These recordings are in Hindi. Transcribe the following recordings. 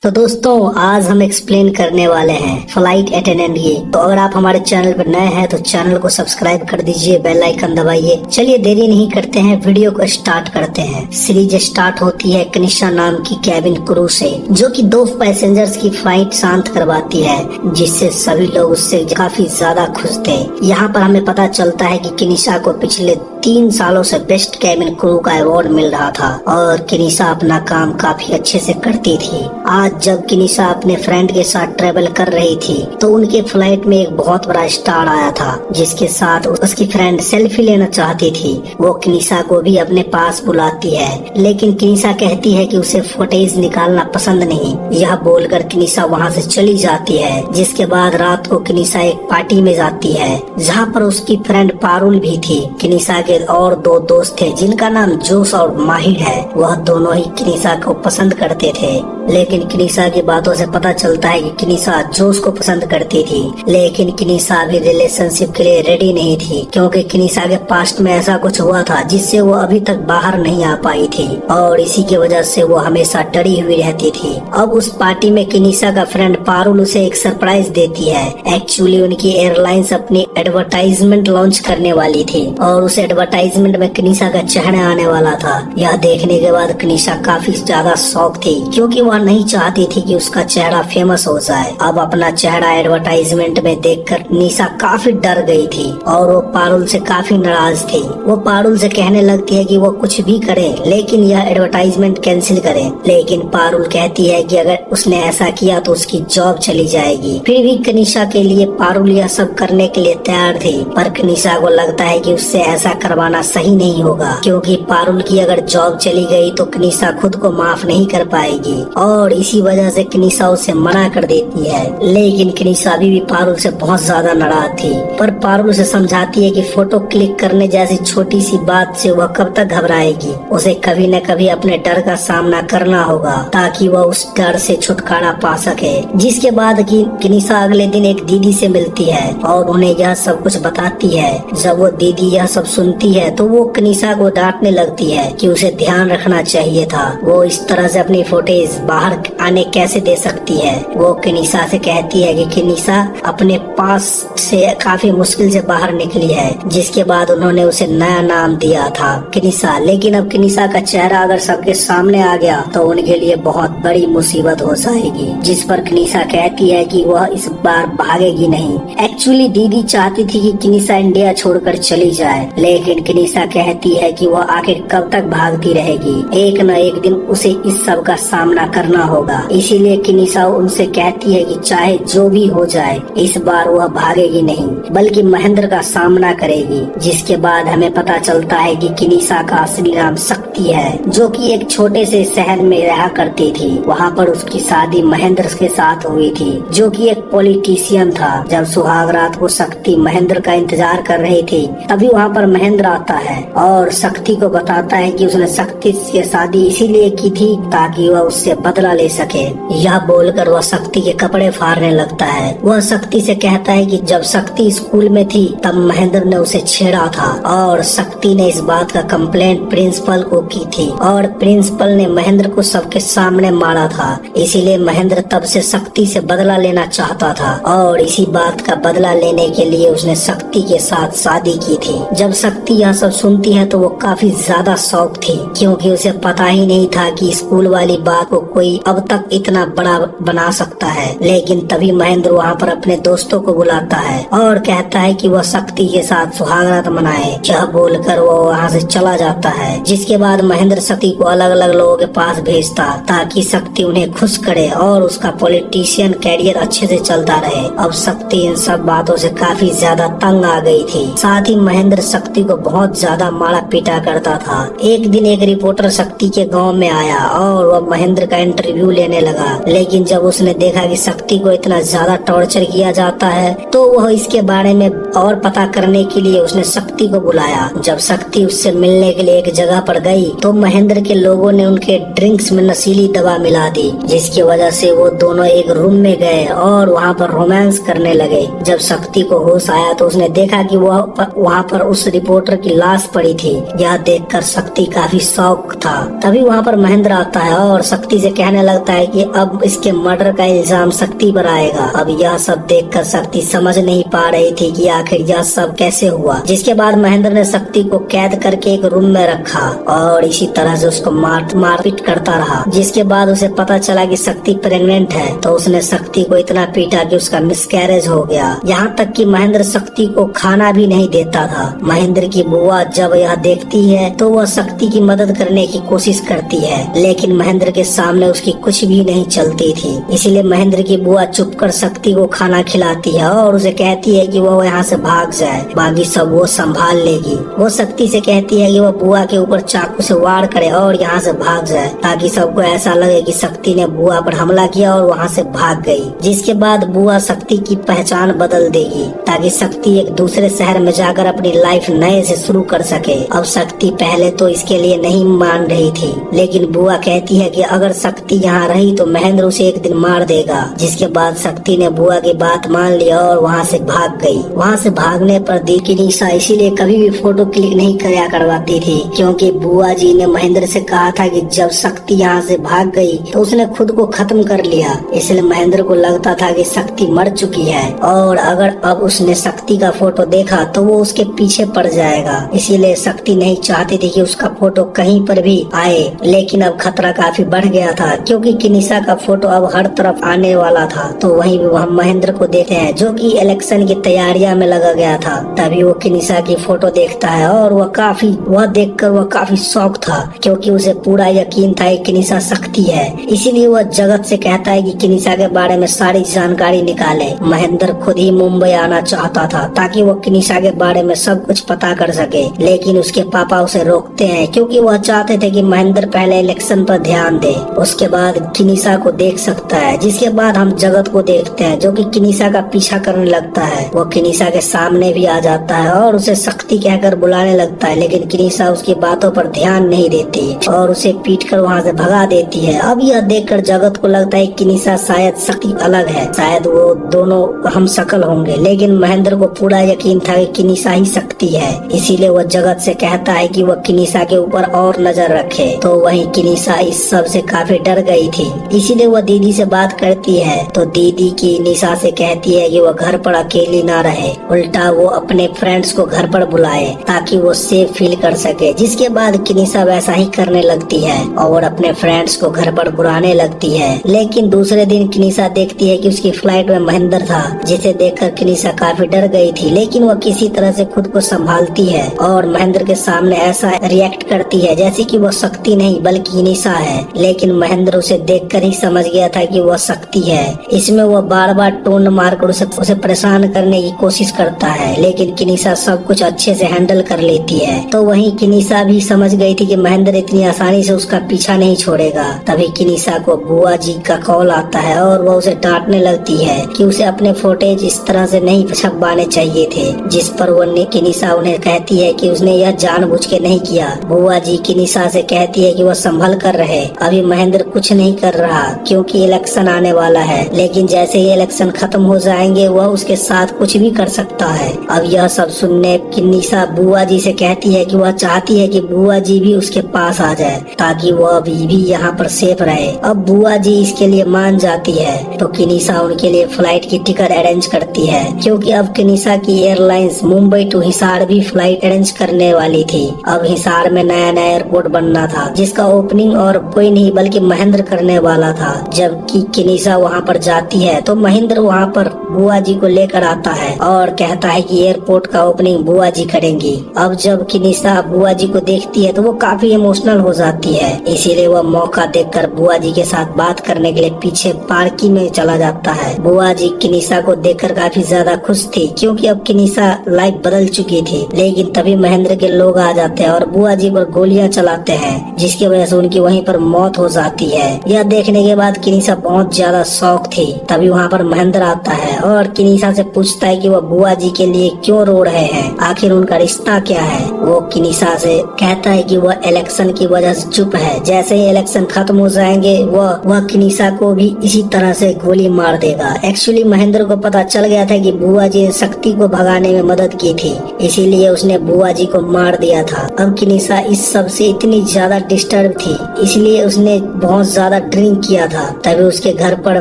तो दोस्तों आज हम एक्सप्लेन करने वाले हैं फ्लाइट अटेंडेंट ये। तो अगर आप हमारे चैनल पर नए हैं तो चैनल को सब्सक्राइब कर दीजिए, बेल आइकन दबाइए। चलिए देरी नहीं करते हैं, वीडियो को स्टार्ट करते हैं। सीरीज स्टार्ट होती है कनिषा नाम की कैबिन क्रू से, जो कि 2 पैसेंजर्स की फ्लाइट शांत करवाती है, जिससे सभी लोग उससे काफी ज्यादा खुश थे। यहाँ पर हमें पता चलता है कि कनिषा को पिछले 3 सालों से बेस्ट कैबिन क्रू का अवार्ड मिल रहा था और कनिषा अपना काम काफी अच्छे से करती थी। आज जब कनिषा अपने फ्रेंड के साथ ट्रेवल कर रही थी तो उनके फ्लाइट में एक बहुत बड़ा स्टार आया था, जिसके साथ उसकी फ्रेंड सेल्फी लेना चाहती थी। वो कनिषा को भी अपने पास बुलाती है, लेकिन कनिषा कहती है कि उसे फुटेज निकालना पसंद नहीं। यह बोलकर कनिषा वहाँ से चली जाती है। जिसके बाद रात को कनिषा एक पार्टी में जाती है, जहाँ पर उसकी फ्रेंड पारुल भी थी। कनिषा के और 2 दोस्त थे जिनका नाम जोश और माहिर है। वह दोनों ही कनिषा को पसंद करते थे, लेकिन कनिषा की बातों से पता चलता है कि कनिषा जोश को पसंद करती थी। लेकिन कनिषा अभी रिलेशनशिप के लिए रेडी नहीं थी, क्योंकि कनिषा के पास्ट में ऐसा कुछ हुआ था जिससे वो अभी तक बाहर नहीं आ पाई थी और इसी की वजह से वो हमेशा डरी हुई रहती थी। अब उस पार्टी में कनिषा का फ्रेंड पारुल उसे एक सरप्राइज देती है। एक्चुअली उनकी एयरलाइंस अपनी एडवर्टाइजमेंट लॉन्च करने वाली थी और उस एडवर्टाइजमेंट में कनिषा का चेहरा आने वाला था। यह देखने के बाद कनिषा काफी ज्यादा शॉक थी, क्योंकि वह नहीं चाहती थी कि उसका चेहरा फेमस हो जाए। अब अपना चेहरा एडवर्टाइजमेंट में देखकर कनिषा काफी डर गई थी और वो पारुल से काफी नाराज थी। वो पारुल से कहने लगती है कि वो कुछ भी करे लेकिन यह एडवर्टाइजमेंट कैंसिल करे। लेकिन पारुल कहती है कि अगर उसने ऐसा किया तो उसकी जॉब चली जाएगी। फिर भी कनिषा के लिए पारुल यह सब करने के लिए तैयार थी, पर कनिषा को लगता है कि उससे ऐसा करवाना सही नहीं होगा, क्योंकि पारुल की अगर जॉब चली गई तो कनिषा खुद को माफ नहीं कर पाएगी और इसी वजह से कनिषा उसे मना कर देती है। लेकिन कनिषा अभी भी पारुल से बहुत ज्यादा नाराज थी, पर पारुल उसे समझाती है कि फोटो क्लिक करने जैसी छोटी सी बात से वह कब तक घबराएगी। उसे कभी न कभी अपने डर का सामना करना होगा ताकि वह उस डर से छुटकारा पा सके। जिसके बाद की कनिषा अगले दिन एक दीदी से मिलती है और उन्हें यह सब कुछ बताती है। जब वो दीदी यह सब सुनती है तो वो कनिषा को डांटने लगती है कि उसे ध्यान रखना चाहिए था, वो इस तरह से अपनी फुटेज बाहर आने कैसे दे सकती है। वो कनिषा से कहती है कि कनिषा अपने पास से काफी मुश्किल से बाहर निकली है। जिसके बाद उन्होंने उसे नया नाम दिया था कनिषा। लेकिन अब कनिषा का चेहरा अगर सबके सामने आ गया तो उनके लिए बहुत बड़ी मुसीबत हो जाएगी, जिस पर कनिषा कहती है कि वह इस बार भागेगी नहीं। एक्चुअली दीदी चाहती थी कि कनिषा इंडिया छोड़कर चली जाए, लेकिन कनिषा कहती है कि वह आखिर कब तक भागती रहेगी। एक न एक दिन उसे इस सब का सामना करना होगा। इसीलिए कनिषा उनसे कहती है कि चाहे जो भी हो जाए इस बार वह भागेगी नहीं, बल्कि महेंद्र का सामना करेगी। जिसके बाद हमें पता चलता है कि कनिषा का असली नाम शक्ति है, जो कि एक छोटे से शहर में रहा करती थी। वहाँ पर उसकी शादी महेंद्र के साथ हुई थी, जो कि एक पॉलिटिशियन था। जब सुहाग रात को शक्ति महेंद्र का इंतजार कर रही थी, तभी वहाँ पर महेंद्र आता है और शक्ति को बताता है कि उसने शक्ति से शादी इसीलिए की थी ताकि वह उससे बदला ले सके। यह बोलकर वह शक्ति के कपड़े फाड़ने लगता है। वह शक्ति से कहता है कि जब शक्ति स्कूल में थी तब महेंद्र ने उसे छेड़ा था और शक्ति ने इस बात का कंप्लेंट प्रिंसिपल को की थी और प्रिंसिपल ने महेंद्र को सबके सामने मारा था। इसीलिए महेंद्र तब से शक्ति से बदला लेना चाहता था और इसी बात का बदला लेने के लिए उसने शक्ति के साथ शादी की थी। जब शक्ति यह सब सुनती है तो वो काफी ज्यादा शौक थी, क्योंकि उसे पता ही नहीं था कि स्कूल वाली बात को कोई अब तक इतना बड़ा बना सकता है। लेकिन तभी महेंद्र वहाँ पर अपने दोस्तों को बुलाता है और कहता है कि वह शक्ति के साथ सुहागरात मनाए। यह बोलकर वो वहाँ से चला जाता है। जिसके बाद महेंद्र शक्ति को अलग अलग लोगों के पास भेजता ताकि शक्ति उन्हें खुश करे और उसका पॉलिटिशियन कैरियर अच्छे से चलता रहे। अब शक्ति इन सब बातों से काफी ज्यादा तंग आ गई थी। साथ ही महेंद्र शक्ति को बहुत ज्यादा मारा पीटा करता था। एक दिन एक रिपोर्टर शक्ति के गाँव में आया और वह महेंद्र का इंटरव्यू लेने लगा। लेकिन जब उसने देखा कि शक्ति को इतना ज्यादा टॉर्चर किया जाता है तो वह इसके बारे में और पता करने के लिए उसने शक्ति को बुलाया। जब शक्ति उससे मिलने के लिए एक जगह पर गई तो महेंद्र के लोगों ने उनके ड्रिंक्स में नशीली दवा मिला दी, जिसकी वजह से वो दोनों एक रूम में गए और वहाँ पर रोमांस करने लगे। जब जब शक्ति को होश आया तो उसने देखा कि वहाँ पर उस रिपोर्टर की लाश पड़ी थी। यह देखकर शक्ति काफी शौक था। तभी वहाँ पर महेंद्र आता है और शक्ति से कहने लगता है कि अब इसके मर्डर का इल्जाम शक्ति पर आएगा। अब यह सब देखकर शक्ति समझ नहीं पा रही थी कि आखिर यह सब कैसे हुआ। जिसके बाद महेंद्र ने शक्ति को कैद करके एक रूम में रखा और इसी तरह से उसको मारपीट करता रहा। जिसके बाद उसे पता चला कि शक्ति प्रेग्नेंट है, तो उसने शक्ति को इतना पीटा कि उसका मिसकैरेज हो गया। यहाँ तक कि महेंद्र शक्ति को खाना भी नहीं देता था। महेंद्र की बुआ जब यह देखती है तो वह शक्ति की मदद करने की कोशिश करती है, लेकिन महेंद्र के सामने उसकी कुछ भी नहीं चलती थी। इसलिए महेंद्र की बुआ चुपकर शक्ति को खाना खिलाती है और उसे कहती है कि वो यहाँ से भाग जाए, बाकी सब वो संभाल लेगी। वो शक्ति से कहती है कि वो बुआ के ऊपर चाकू से वार करे और यहाँ से भाग जाए, ताकि सबको ऐसा लगे कि शक्ति ने बुआ पर हमला किया और वहाँ से भाग गई। जिसके बाद बुआ शक्ति की पहचान बदल देगी ताकि शक्ति एक दूसरे शहर में जाकर अपनी लाइफ नए से शुरू कर सके। अब शक्ति पहले तो इसके लिए नहीं मान रही थी, लेकिन बुआ कहती है कि अगर शक्ति यहाँ रही तो महेंद्र उसे एक दिन मार देगा। जिसके बाद शक्ति ने बुआ की बात मान लिया और वहाँ से भाग गई। वहाँ से भागने पर दी की निशा इसीलिए कभी भी फोटो क्लिक नहीं कराया करवाती थी, क्योंकि बुआ जी ने महेंद्र से कहा था कि जब शक्ति यहाँ से भाग गई तो उसने खुद को खत्म कर लिया। इसलिए महेंद्र को लगता था कि शक्ति मर चुकी है और अगर अब उसने शक्ति का फोटो देखा तो वो उसके पीछे पड़ जाएगा। इसीलिए शक्ति नहीं चाहती थी कि उसका फोटो कहीं पर भी आए, लेकिन अब खतरा काफी बढ़ गया था क्योंकि किनिशा का फोटो अब हर तरफ आने वाला था। तो वहीं हम महेंद्र को देखते हैं जो कि इलेक्शन की तैयारियां में लगा गया था। तभी वो किनिशा की फोटो देखता है और वह देखकर वह काफी शौक था, क्योंकि उसे पूरा यकीन था कि किनिशा शक्ति है। इसीलिए वह जगत से कहता है कि किनिशा के बारे में सारी जानकारी निकाले। महेंद्र खुद ही मुंबई आना चाहता था ताकि वो किनिशा के बारे में सब कुछ पता कर सके, लेकिन उसके पापा उसे रोकते हैं क्योंकि वह चाहते थे कि महेंद्र पहले इलेक्शन पर ध्यान दे, उसके बाद किनिशा को देख सकता है। जिसके बाद हम जगत को देखते हैं जो कि किनिशा का पीछा करने लगता है। वो किनिशा के सामने भी आ जाता है और उसे शक्ति कहकर बुलाने लगता है, लेकिन किनिशा उसकी बातों पर ध्यान नहीं देती और उसे पीटकर वहाँ से भगा देती है। अब यह देखकर जगत को लगता है किनिशा शायद शक्ति अलग है, शायद वो दोनों हम शकल होंगे, लेकिन महेंद्र को पूरा यकीन था कि किनिशा ही शक्ति है। इसीलिए वह जगत से कहता है कि वह किनिशा के ऊपर और नजर रखे। तो वहीं किनिशा इस सब से काफी डर गई थी, इसीलिए वह दीदी से बात करती है। तो दीदी की निशा से कहती है कि वह घर पर अकेली ना रहे, उल्टा वो अपने फ्रेंड्स को घर पर बुलाए ताकि वो सेफ फील कर सके। जिसके बाद किनिशा वैसा ही करने लगती है और अपने फ्रेंड्स को घर पर बुलाने लगती है। लेकिन दूसरे दिन किनिशा देखती है कि उसकी फ्लाइट में महेंद्र था, जिसे देखकर किनिशा काफी डर गई थी, लेकिन वह किसी तरह से खुद को संभालती है और महेंद्र के सामने ऐसा रिएक्ट करती है जैसे कि वह शक्ति नहीं बल्कि किनिशा है। लेकिन महेंद्र उसे देखकर ही समझ गया था कि वह शक्ति है। इसमें वह बार बार टोन मारकर उसे परेशान करने की कोशिश करता है, लेकिन किनिशा सब कुछ अच्छे से हैंडल कर लेती है। तो वहीं किनिशा भी समझ गई थी कि महेंद्र इतनी आसानी से उसका पीछा नहीं छोड़ेगा। तभी किनिशा को बुआ जी का कॉल आता है और वह उसे डांटने लगती है कि उसे अपने फुटेज इस तरह से नहीं छपवाने चाहिए थे। जिस पर वो किनिशा उन्हें कहती है कि उसने यह जानबूझ के नहीं किया। बुआ जी किनिशा से कहती है कि वह संभल कर रहे, अभी महेंद्र कुछ नहीं कर रहा क्योंकि इलेक्शन आने वाला है, लेकिन जैसे ही इलेक्शन खत्म हो जाएंगे वह उसके साथ कुछ भी कर सकता है। अब यह सब सुनने किनिशा बुआ जी से कहती है कि वह चाहती है कि बुआ जी भी उसके पास आ जाए ताकि वह अभी भी यहाँ पर सेफ रहे। अब बुआ जी इसके लिए मान जाती है तो किनिशा उनके लिए फ्लाइट की टिकट अरेंज करती है, क्योंकि अब किनिशा की एयरलाइंस मुंबई टू हिसार भी फ्लाइट अरेंज करने वाली थी। अब हिसार में नया नया एयरपोर्ट बनना था जिसका ओपनिंग और कोई नहीं बल्कि महेंद्र करने वाला था। जबकि किनिशा वहाँ पर जाती है तो महेंद्र वहाँ पर बुआ जी को लेकर आता है और कहता है कि एयरपोर्ट का ओपनिंग बुआ जी करेंगी। अब जब किनिशा बुआ जी को देखती है तो वो काफी इमोशनल हो जाती है, इसीलिए वह मौका देखकर बुआ जी के साथ बात करने के लिए पीछे पार्किंग में चला जाता है। बुआ जी किनिशा को देखकर काफी ज्यादा खुश थी क्योंकि अब किनिशा लाइफ बदल चुकी थी। लेकिन तभी महेंद्र के लोग आ जाते हैं और बुआ जी पर गोलियां चलाते हैं, जिसकी वजह से उनकी वहीं पर मौत हो जाती है। यह देखने के बाद किनिशा बहुत ज्यादा शौक थी। तभी वहाँ पर महेंद्र आता है और किनिशा से पूछता है कि वह बुआ जी के लिए क्यों रो रहे हैं, आखिर उनका रिश्ता क्या है। वो किनिशा से कहता है कि वह इलेक्शन की वजह से चुप है, जैसे ही इलेक्शन खत्म हो जाएंगे वह किनिशा को भी इसी तरह से गोली मार देगा। एक्चुअली महेंद्र को पता चल चल गया था कि बुआ जी ने शक्ति को भगाने में मदद की थी, इसीलिए उसने बुआ जी को मार दिया था। अब किनिसा इस सब से इतनी ज्यादा डिस्टर्ब थी, इसलिए उसने बहुत ज्यादा ड्रिंक किया था। तभी उसके घर पर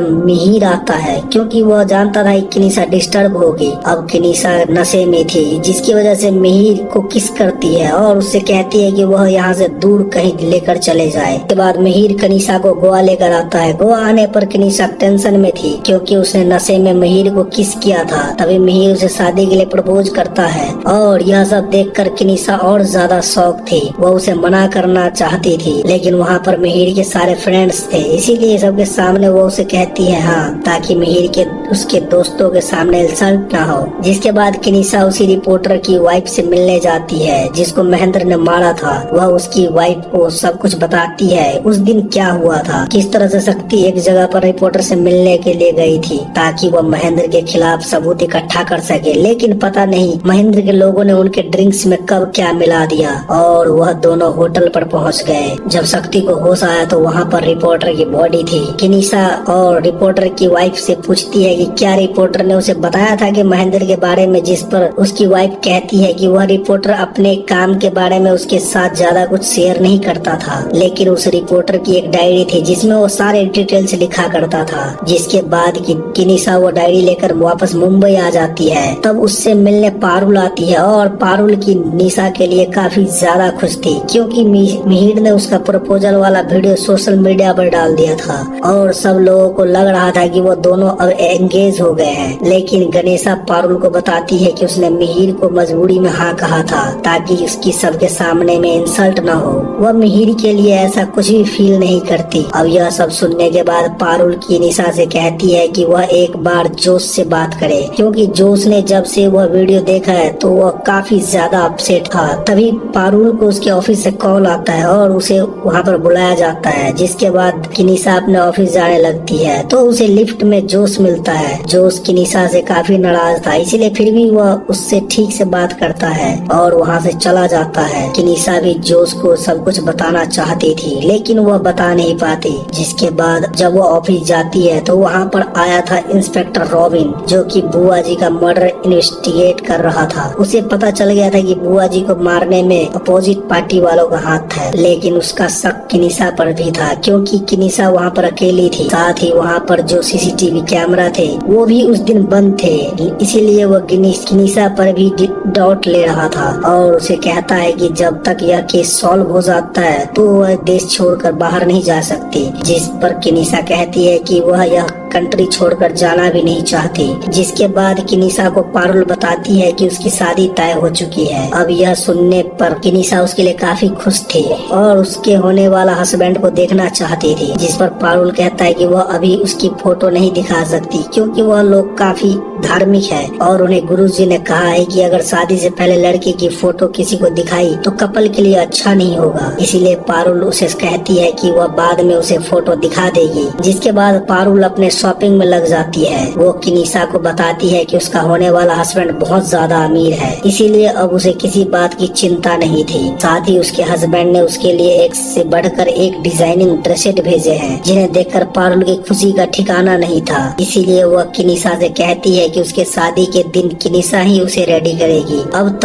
मिहिर आता है, क्योंकि वह जानता था कि किनिसा डिस्टर्ब होगी। अब किनिसा नशे में थी, जिसकी वजह से मिहिर को किस करती है और उससे कहती है कि वह यहाँ से दूर कहीं लेकर चले जाए। उसके बाद मिहिर किनिसा को गोवा लेकर आता है। गोवा आने पर किनिसा टेंशन में थी, क्योंकि उसने नशे में मिहिर को किस किया था। तभी मिहिर उसे शादी के लिए प्रपोज करता है और यह सब देखकर किनिसा और ज्यादा शौक थी। वह उसे मना करना चाहती थी, लेकिन वहाँ पर मिहिर के सारे फ्रेंड्स थे, इसीलिए सबके सामने वो उसे कहती है हाँ, ताकि मिहिर के उसके दोस्तों के सामने इंसल्ट ना हो। जिसके बाद किनिसा उसी रिपोर्टर की वाइफ से मिलने जाती है, जिसको महेंद्र ने मारा था। वह उसकी वाइफ को सब कुछ बताती है, उस दिन क्या हुआ था, किस तरह से शक्ति एक जगह पर रिपोर्टर से मिलने के लिए गई थी, ताकि वह महेंद्र के खिलाफ सबूत इकट्ठा कर सके। लेकिन पता नहीं महेंद्र के लोगों ने उनके ड्रिंक्स में कब क्या मिला दिया और वह दोनों होटल पर पहुंच गए। जब शक्ति को होश आया तो वहाँ पर रिपोर्टर की बॉडी थी। किनिसा और रिपोर्टर की वाइफ से पूछती है कि क्या रिपोर्टर ने उसे बताया था कि महेंद्र के बारे में, जिस पर उसकी वाइफ कहती है कि वह रिपोर्टर अपने काम के बारे में उसके साथ ज्यादा कुछ शेयर नहीं करता था, लेकिन उस रिपोर्टर की एक डायरी थी जिसमें वो सारे डिटेल्स लिखा करता था। जिसके बाद किनिसा वो डायरी लेकर वापस मुंबई आ जाती है। तब उससे मिलने पारुल आती है और पारुल की निशा के लिए काफी ज्यादा खुश थी, क्योंकि मिहिर ने उसका प्रपोजल वाला वीडियो सोशल मीडिया पर डाल दिया था और सब लोगों को लग रहा था कि वो दोनों अब एंगेज हो गए हैं। लेकिन गणेशा पारुल को बताती है कि उसने मिहिर को मजबूरी में हाँ कहा था, ताकि उसकी सबके सामने में इंसल्ट न हो। वह मिहिर के लिए ऐसा कुछ भी फील नहीं करती। अब यह सब सुनने के बाद पारुल की निशा से कहती है कि वह एक बार जोश से बात करे, क्योंकि जोश ने जब से वह वीडियो देखा है तो वह काफी ज्यादा अपसेट था। तभी पारुल को उसके ऑफिस से कॉल आता है और उसे वहाँ पर बुलाया जाता है। जिसके बाद किनिसा अपने ऑफिस जाने लगती है तो उसे लिफ्ट में जोश मिलता है। जोश किनिसा से काफी नाराज था, इसीलिए फिर भी वह उससे ठीक से बात करता है और वहाँ से चला जाता है। किनिसा भी जोश को सब कुछ बताना चाहती थी, लेकिन वह बता नहीं पाती। जिसके बाद जब वो ऑफिस जाती है तो वहाँ पर आया था इंस्पेक्टर रॉबिन, जो कि बुआ जी का मर्डर इन्वेस्टिगेट कर रहा था। उसे पता चल गया था कि बुआ जी को मारने में अपोजिट पार्टी वालों का हाथ है, लेकिन उसका शक किनिसा पर भी था, क्योंकि किनिसा वहाँ पर अकेली थी। साथ ही वहाँ पर जो सीसीटीवी कैमरा थे वो भी उस दिन बंद थे, इसीलिए वो किनिसा पर भी डाउट ले रहा था और उसे कहता है कि जब तक यह केस सॉल्व हो जाता है तो वह देश छोड़कर बाहर नहीं जा सकती। जिस पर किनिसा कहती है कि वह यह कंट्री छोड़कर जाना भी नहीं चाहती। जिसके बाद किनिसा को पारुल बताती है कि उसकी शादी तय हो चुकी है। अब यह सुनने पर किनिसा उसके लिए काफी खुश थी और उसके होने वाला हस्बैंड को देखना चाहती थी। जिस पर पारुल कहता है कि वह अभी उसकी फोटो नहीं दिखा सकती, क्योंकि वह लोग काफी धार्मिक है और उन्हें गुरुजी ने कहा है कि अगर शादी से पहले लड़के की फोटो किसी को दिखाई तो कपल के लिए अच्छा नहीं होगा। इसीलिए पारुल उसे कहती है कि वह बाद में उसे फोटो दिखा देगी। जिसके बाद पारुल अपने शॉपिंग में लग जाती है। वो किनिसा को बताती है कि उसका होने वाला हस्बैंड बहुत ज्यादा अमीर है, इसीलिए अब उसे किसी बात की चिंता नहीं थी। साथ ही उसके हस्बैंड ने उसके लिए एक से बढ़कर एक डिजाइनिंग ड्रेसेट भेजे हैं, जिन्हें देखकर पारुल की खुशी का ठिकाना नहीं था। इसीलिए वह किनिसा से कहती है कि उसके शादी के दिन किनिसा ही उसे रेडी करेगी। अब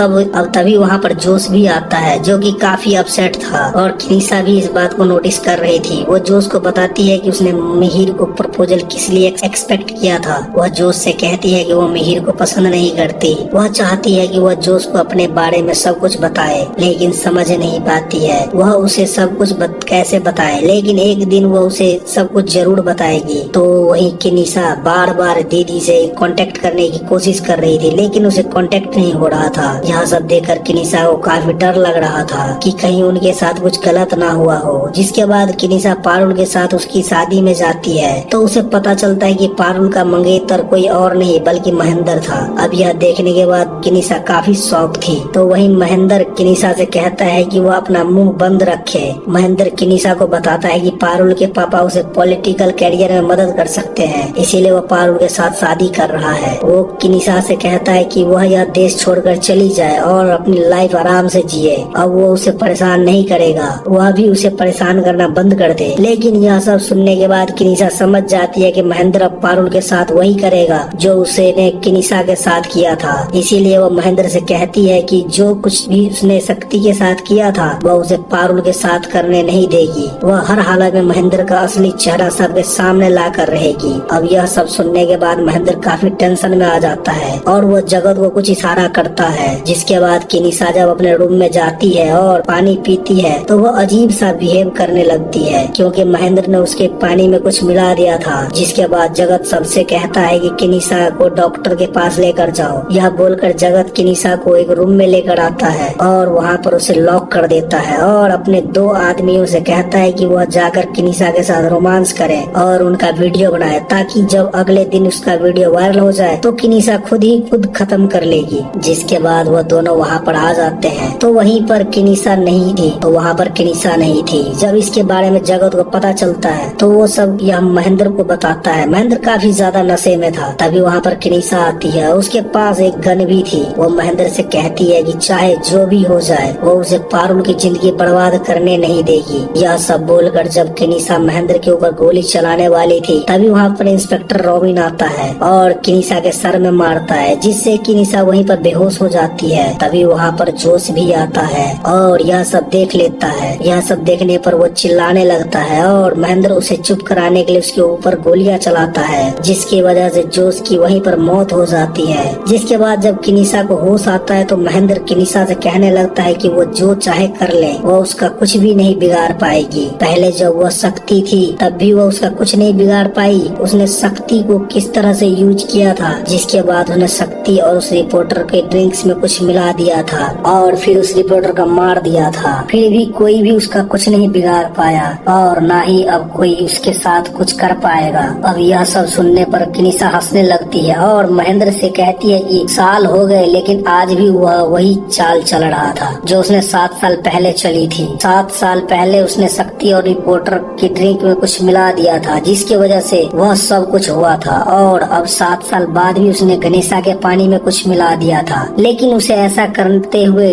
तभी वहाँ पर जोश भी आता है, जो कि काफी अपसेट था और किनिसा भी इस बात को नोटिस कर रही थी। वो जोश को बताती है कि उसने मिहिर को प्रपोजल किस लिए एक्सपेक्ट किया था। वह जोश से कहती है कि वो मिहिर को पसंद नहीं करती। वह चाहती है कि वह जोश को अपने बारे में सब कुछ बताए, लेकिन समझ नहीं पाती है वह उसे सब कुछ कैसे बताए। लेकिन एक दिन वह उसे सब कुछ जरूर बताएगी। तो वही किनिसा बार बार दीदी से कांटेक्ट करने की कोशिश कर रही थी, लेकिन उसे कांटेक्ट नहीं हो रहा था। यह सब देखकर किनिसा को काफी डर लग रहा था कि कहीं उनके साथ कुछ गलत ना हुआ हो। जिसके बाद किनिसा पारुल के साथ उसकी शादी में जाती है तो उसे पता चलता है कि पारुल का मंगेतर कोई और नहीं बल्कि महेंद्र था। अब यह देखने के बाद किनिसा काफी शॉक थी। तो वही महेंद्र किनिसा से कहता है कि वह अपना मुंह बंद रखे। महेंद्र किनिसा को बताता है कि पारुल के पापा उसे पॉलिटिकल कैरियर में मदद कर सकते हैं, इसीलिए वह पारुल के साथ शादी कर रहा है। वो किनिसा से कहता है कि वह यह देश छोड़कर चली जाए और अपनी लाइफ आराम से जिए। अब वो उसे परेशान नहीं करेगा, वह भी उसे परेशान करना बंद कर दे। लेकिन यह सब सुनने के बाद किनिसा समझ जाती है कि कि महेंद्र अब पारुल के साथ वही करेगा जो उसने किनिसा के साथ किया था। इसीलिए वो महेंद्र से कहती है कि जो कुछ भी उसने शक्ति के साथ किया था वह उसे पारुल के साथ करने नहीं देगी। वह हर हालत में महेंद्र का असली चेहरा सबके सामने ला कर रहेगी। अब यह सब सुनने के बाद महेंद्र काफी टेंशन में आ जाता है और वो जगत को कुछ इशारा करता है। जिसके बाद किनिसा जब अपने रूम में जाती है और पानी पीती है तो वो अजीब सा बिहेव करने लगती है क्योंकि महेंद्र ने उसके पानी में कुछ मिला दिया था। जिसके बाद जगत सबसे कहता है कि किनिसा को डॉक्टर के पास लेकर जाओ। यह बोलकर जगत किनिसा को एक रूम में लेकर आता है और वहाँ पर उसे लॉक कर देता है और अपने 2 आदमियों से कहता है कि वह जाकर किनिसा के साथ रोमांस करे और उनका वीडियो बनाए, ताकि जब अगले दिन उसका वीडियो वायरल हो जाए तो किनिसा खुद खत्म कर लेगी। जिसके बाद वह दोनों वहाँ पर आ जाते हैं तो वहीं पर किनिसा नहीं थी। जब इसके बारे में जगत को पता चलता है तो वो सब यह महेंद्र को बताता है। महेंद्र काफी ज्यादा नशे में था। तभी वहाँ पर किनिसा आती है। उसके पास एक गन भी थी। वो महेंद्र से कहती है कि चाहे जो भी हो जाए वो उसे पारुल की जिंदगी बर्बाद करने नहीं देगी। यह सब बोलकर जब किनिसा महेंद्र के ऊपर गोली चलाने वाली थी तभी वहाँ पर इंस्पेक्टर रॉबिन आता है और किनिसा के सर में मारता है, जिससे किनिसा वहीं पर बेहोश हो जाती है। तभी वहाँ पर जोश भी आता है और यह सब देख लेता है। यह सब देखने पर वो चिल्लाने लगता है और महेंद्र उसे चुप कराने के लिए उसके ऊपर गोलियां चलाता है, जिसकी वजह से जोश की वहीं पर मौत हो जाती है। जिसके बाद जब किनिसा को होश आता है तो महेंद्र किनिसा से कहने लगता है कि वो जो चाहे कर ले, वो उसका कुछ भी नहीं बिगाड़ पाएगी। पहले जब वो शक्ति थी तब भी वो उसका कुछ नहीं बिगाड़ पाई। उसने शक्ति को किस तरह से यूज किया था, जिसके बाद उसने शक्ति और उस रिपोर्टर के ड्रिंक्स में कुछ मिला दिया था और फिर उस रिपोर्टर का मार दिया था। फिर भी कोई भी उसका कुछ नहीं बिगाड़ पाया और ना ही अब कोई उसके साथ कुछ कर पाएगा। अब यह सब सुनने पर किनिसा हंसने लगती है और महेंद्र से कहती है कि साल हो गए लेकिन आज भी वह वही चाल चल रहा था जो उसने 7 साल पहले चली थी। 7 साल पहले उसने शक्ति और रिपोर्टर की ड्रिंक में कुछ मिला दिया था, जिसकी वजह से वह सब कुछ हुआ था। और अब 7 साल बाद भी उसने गणेशा के पानी में कुछ मिला दिया था, लेकिन उसे ऐसा करते हुए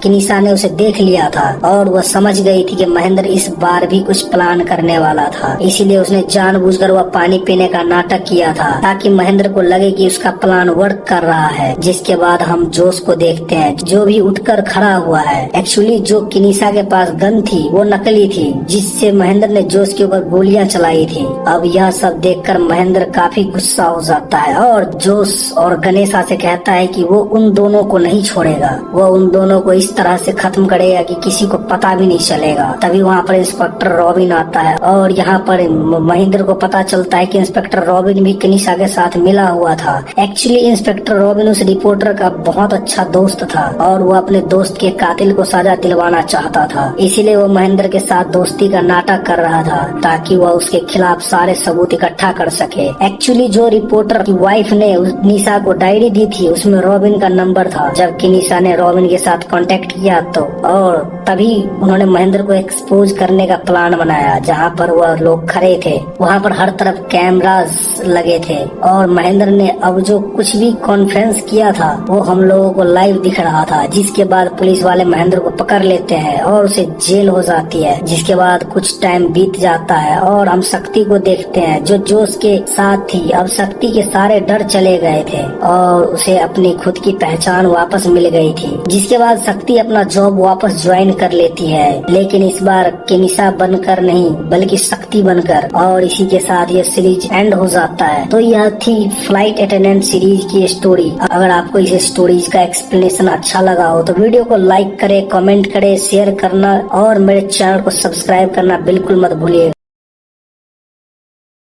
किनिसा ने उसे देख लिया था और वह समझ गई थी कि महेंद्र इस बार भी कुछ प्लान करने वाला था। इसीलिए उसने जानबूझकर वह पानी पीने का नाटक किया था ताकि महेंद्र को लगे कि उसका प्लान वर्क कर रहा है। जिसके बाद हम जोश को देखते हैं जो भी उठकर खड़ा हुआ है। एक्चुअली जो किनिसा के पास गन थी वो नकली थी, जिससे महेंद्र ने जोश के ऊपर गोलियां चलाई थी। अब यह सब देखकर महेंद्र काफी गुस्सा हो जाता है और जोश और गणेशा से कहता है कि वो उन दोनों को नहीं छोड़ेगा। वो उन दोनों को इस तरह से खत्म करेगा कि किसी को पता भी नहीं चलेगा। तभी वहाँ पर इंस्पेक्टर रॉबिन आता है और यहाँ पर महेंद्र को पता चलता है कि इंस्पेक्टर रॉबिन भी किनिसा के साथ मिला हुआ था। एक्चुअली इंस्पेक्टर रॉबिन उस रिपोर्टर का बहुत अच्छा दोस्त था और वो अपने दोस्त के कातिल को सजा दिलवाना चाहता था। इसीलिए वो महेंद्र के साथ दोस्ती का नाटक कर रहा था ताकि वह उसके खिलाफ सारे सबूत इकट्ठा कर सके। एक्चुअली जो रिपोर्टर की वाइफ ने निशा को डायरी दी थी उसमें रॉबिन का नंबर था। जब किनिसा ने रॉबिन के साथ कांटेक्ट किया तो और तभी उन्होंने महेंद्र को एक्सपोज करने का प्लान बनाया। जहाँ पर वह लोग खड़े थे वहाँ पर हर तरफ कैमरास लगे थे और महेंद्र ने अब जो कुछ भी कॉन्फ्रेंस किया था वो हम लोगों को लाइव दिख रहा था। जिसके बाद पुलिस वाले महेंद्र को पकड़ लेते हैं और उसे जेल हो जाती है। जिसके बाद कुछ टाइम बीत जाता है और हम शक्ति को देखते हैं जो जोश के साथ थी। अब शक्ति के सारे डर चले गए थे और उसे अपनी खुद की पहचान वापस मिल गई थी। जिसके बाद शक्ति अपना जॉब वापस ज्वाइन कर लेती है, लेकिन इस बार किनिसा बनकर नहीं बल्कि शक्ति बनकर। और इसी के साथ ये सीरीज एंड हो जाता है। तो यह थी फ्लाइट अटेंडेंट सीरीज की स्टोरी। अगर आपको इस स्टोरीज का एक्सप्लेनेशन अच्छा लगा हो तो वीडियो को लाइक करे, कमेंट करे, शेयर करना और मेरे चैनल को सब्सक्राइब करना बिल्कुल मत भूलिएगा।